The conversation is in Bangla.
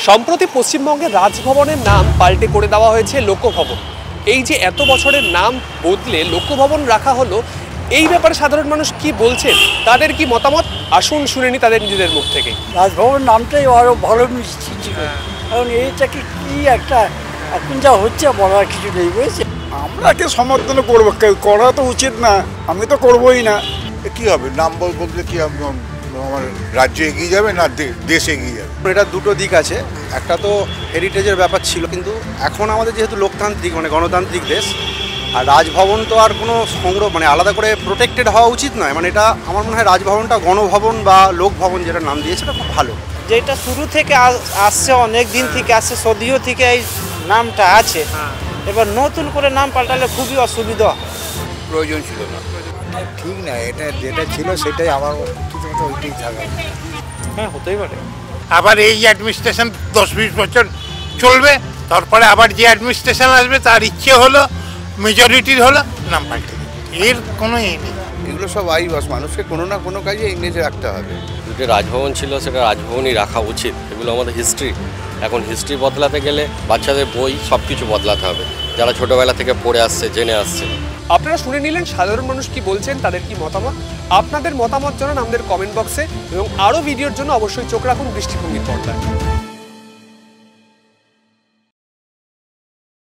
সম্প্রতি পশ্চিমবঙ্গের রাজভবনের নাম পাল্টে করে দেওয়া হয়েছে লোকভবন। এই যে এত বছরের নাম বদলে লোকভবন রাখা হলো, এই ব্যাপারে সাধারণ মানুষ কি বলছেন, তাদের কি মতামত, আসুন শুনে নি তাদের নিজেদের মুখ থেকে। রাজভবন নামটাই আরো ভালো মিষ্টি ছিল, কারণ এইটাকে কি একটা এখন যা হচ্ছে বলার কিছু নেই, বুঝেছে। আমরা কে সমর্থন করবো, করা তো উচিত না, আমি তো করবোই না। কি হবে নাম বলতে কি আমার রাজ্য এগিয়ে যাবে না দেশ এগিয়ে যাবে? এটা দুটো দিক আছে, একটা তো হেরিটেজের ব্যাপার ছিল, কিন্তু এখন আমাদের যেহেতু লোকতান্ত্রিক মানে গণতান্ত্রিক দেশ, আর রাজভবন তো আর কোনো সংগ্রহ মানে আলাদা করে প্রোটেক্টেড হওয়া উচিত নয়। মানে এটা আমার মনে হয় রাজভবনটা গণভবন বা লোকভবন যেটা নাম দিয়েছে এটা খুব ভালো। যেটা শুরু থেকে আসছে, অনেক দিন থেকে আসছে, সদিও থেকে এই নামটা আছে। এবার নতুন করে নাম পাল্টালে খুবই অসুবিধা, প্রয়োজন ছিল না। ঠিক না, এটা যেটা ছিল সেটাই আমার মতো ওইটাই থাকা। হ্যাঁ, হতেই পারে। আবার এই অ্যাডমিনিস্ট্রেশন 10-20 বছর চলবে, তারপরে আবার যে অ্যাডমিনিস্ট্রেশন আসবে তার ইচ্ছে হলো মেজরিটির হলো নাম পাল্টে দেবে। এর কোনো নেই। এগুলো সব আইবাস, মানুষকে কোনো না কোনো কাজে ইংরেজি রাখতে হবে। যে রাজভবন ছিল সেটা রাজভবনই রাখা উচিত। এগুলো আমাদের হিস্ট্রি, এখন হিস্ট্রি বদলাতে গেলে বাচ্চাদের বই সব কিছু বদলাতে হবে, যারা ছোটোবেলা থেকে পড়ে আসছে, জেনে আসছে। আপনারা শুনে নিলেন সাধারণ মানুষ কি বলছেন, তাদের কি মতামত। আপনাদের মতামত জানান আমাদের কমেন্ট বক্সে, এবং আরও ভিডিওর জন্য অবশ্যই চোখ রাখুন দৃষ্টিভঙ্গির পর্দায়।